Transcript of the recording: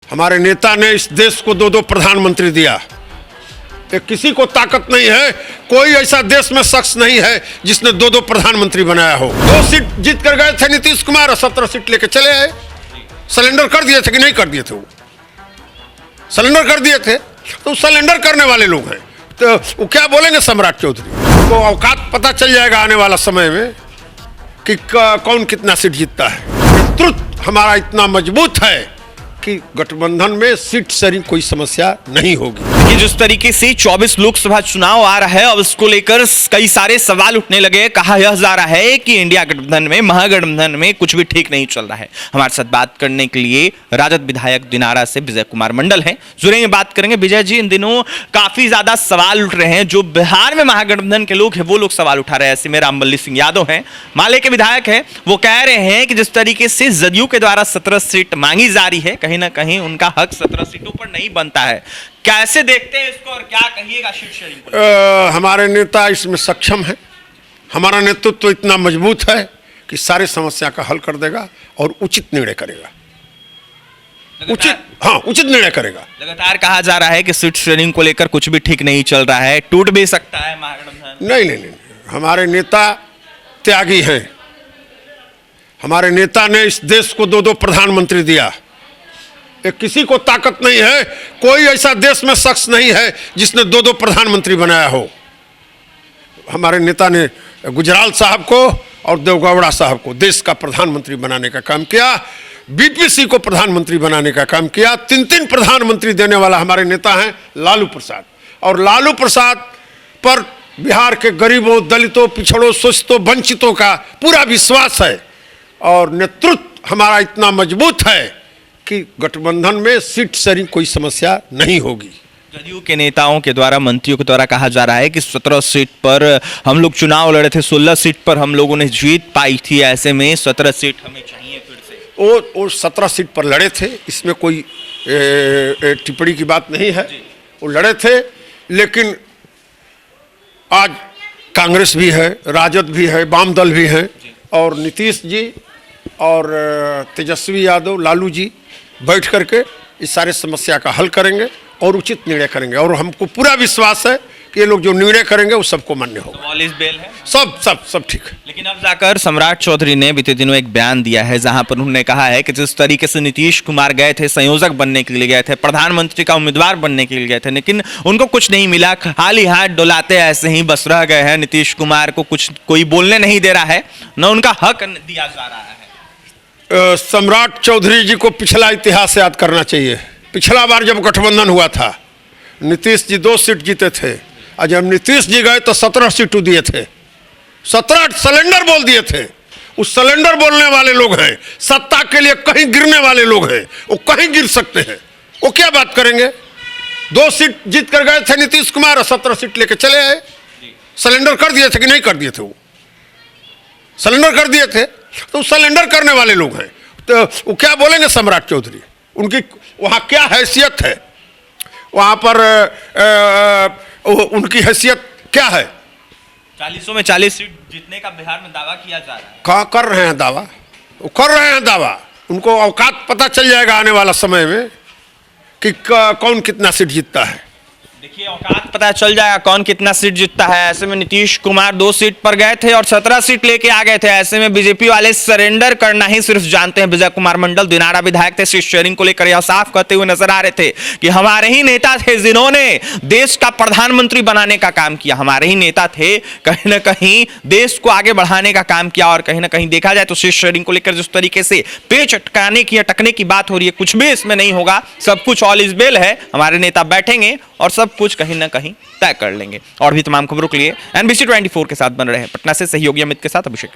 हमारे नेता ने इस देश को 2-2 प्रधानमंत्री दिया। ये किसी को ताकत नहीं है, कोई ऐसा देश में शख्स नहीं है जिसने 2-2 प्रधानमंत्री बनाया हो। 2 सीट जीत कर गए थे नीतीश कुमार और 17 सीट लेके चले आए। सिलेंडर कर दिए थे कि नहीं कर दिए थे? वो सिलेंडर कर दिए थे। तो सिलेंडर करने वाले लोग हैं, तो वो क्या बोलेंगे सम्राट चौधरी को? औकात पता चल जाएगा आने वाला समय में कि कौन कितना सीट जीतता है। नेतृत्व हमारा इतना मजबूत है कि गठबंधन में सीट शेयरिंग कोई समस्या नहीं होगी। कि जिस तरीके से 24 लोकसभा चुनाव आ रहा है, अब इसको लेकर कई सारे सवाल उठने लगे। कहा यह जा रहा है कि इंडिया गठबंधन में, महागठबंधन में कुछ भी ठीक नहीं चल रहा है। हमारे साथ बात करने के लिए राजद विधायक दिनारा से विजय कुमार मंडल हैं, जुड़ेंगे, बात करेंगे। विजय जी, इन दिनों काफी ज्यादा सवाल उठ रहे हैं। जो बिहार में महागठबंधन के लोग हैं वो लोग सवाल उठा रहे हैं। ऐसे में रामबल्ली सिंह यादव हैं, माले के विधायक हैं, वो कह रहे हैं कि जिस तरीके से जदयू के द्वारा 17 सीट मांगी जा रही है, कहीं ना कहीं उनका हक 17 सीटों पर नहीं बनता है। कैसे देखते हैं इसको और क्या कहिएगा सीट शेयरिंग को? हमारे नेता इसमें सक्षम है। हमारा नेतृत्व तो इतना मजबूत है कि सारे समस्या का हल कर देगा और उचित निर्णय करेगा। उचित निर्णय करेगा। लगातार कहा जा रहा है कि सीट शेयरिंग को लेकर कुछ भी ठीक नहीं चल रहा है, टूट भी सकता है महागठबंधन। नहीं, हमारे नेता त्यागी हैं। हमारे नेता ने इस देश को 2-2 प्रधानमंत्री दिया। ये किसी को ताकत नहीं है, कोई ऐसा देश में शख्स नहीं है जिसने 2-2 प्रधानमंत्री बनाया हो। हमारे नेता ने गुजराल साहब को और देवगौड़ा साहब को देश का प्रधानमंत्री बनाने का काम किया, बीपीसी को प्रधानमंत्री बनाने का काम किया। 3-3 प्रधानमंत्री देने वाला हमारे नेता हैं लालू प्रसाद, और लालू प्रसाद पर बिहार के गरीबों, दलितों, पिछड़ों, शोषितों, वंचितों का पूरा विश्वास है। और नेतृत्व हमारा इतना मजबूत है कि गठबंधन में सीट शेयरिंग कोई समस्या नहीं होगी। जदयू के नेताओं के द्वारा, मंत्रियों के द्वारा कहा जा रहा है कि 17 सीट पर हम लोग चुनाव लड़े थे, 16 सीट पर हम लोगों ने जीत पाई थी, ऐसे में 17 सीट हमें चाहिए फिर से। वो 17 सीट पर लड़े थे, इसमें कोई टिप्पणी की बात नहीं है। वो लड़े थे, लेकिन आज कांग्रेस भी है, राजद भी है, वाम दल भी है, और नीतीश जी और तेजस्वी यादव, लालू जी बैठ करके इस सारे समस्या का हल करेंगे और उचित निर्णय करेंगे। और हमको पूरा विश्वास है कि ये लोग जो निर्णय करेंगे वो सबको मान्य होगा। ऑल इज वेल है, सब ठीक है। लेकिन अब जाकर सम्राट चौधरी ने बीते दिनों एक बयान दिया है, जहां पर उन्होंने कहा है कि जिस तरीके से नीतीश कुमार गए थे, संयोजक बनने के लिए गए थे, प्रधानमंत्री का उम्मीदवार बनने के लिए गए थे, लेकिन उनको कुछ नहीं मिला, खाली हाथ डोलाते ऐसे ही बस रह गए हैं। नीतीश कुमार को कुछ कोई बोलने नहीं दे रहा है, न उनका हक दिया जा रहा है। सम्राट चौधरी जी को पिछला इतिहास याद करना चाहिए। पिछला बार जब गठबंधन हुआ था, नीतीश जी 2 सीट जीते थे, और जब नीतीश जी गए तो 17 सीट दिए थे। 17 सिलेंडर बोल दिए थे। उस सिलेंडर बोलने वाले लोग हैं, सत्ता के लिए कहीं गिरने वाले लोग हैं, वो कहीं गिर सकते हैं। वो क्या बात करेंगे? 2 सीट जीत कर गए थे नीतीश कुमार और 17 सीट लेके चले आए। सिलेंडर कर दिए थे कि नहीं कर दिए थे? वो सिलेंडर कर दिए थे। तो सिलेंडर करने वाले लोग हैं, तो वो क्या बोलेंगे सम्राट चौधरी? उनकी वहाँ क्या हैसियत है? वहाँ पर उनकी हैसियत क्या है? 40 में 40 सीट जीतने का बिहार में दावा किया जा रहा है। कहाँ कर रहे हैं दावा? वो कर रहे हैं दावा। उनको औकात पता चल जाएगा आने वाला समय में कि कौन कितना सीट जीतता है। देखिए, औकात पता चल जाएगा कौन कितना सीट जीतता है। ऐसे में नीतीश कुमार 2 सीट पर गए थे और 17 सीट लेके आ गए थे। ऐसे में बीजेपी वाले सरेंडर करना ही सिर्फ जानते हैं। विजय कुमार मंडल दिनारा विधायक थे, सीट शेयरिंग को लेकर यह साफ कहते हुए नजर आ रहे थे कि हमारे ही नेता थे जिन्होंने देश का प्रधानमंत्री बनाने का काम किया। हमारे ही नेता थे, कहीं ना कहीं देश को आगे बढ़ाने का काम किया। और कहीं ना कहीं देखा जाए तो सीट शेयरिंग को लेकर जिस तरीके से पेच अटकाने की, अटकने की बात हो रही है, कुछ भी इसमें नहीं होगा। सब कुछ ऑल इज वेल है। हमारे नेता बैठेंगे और सब कुछ कहीं ना कहीं तय कर लेंगे। और भी तमाम खबरों के लिए NBC 24 के साथ बन रहे हैं। पटना से सहयोगी अमित के साथ अभिषेक।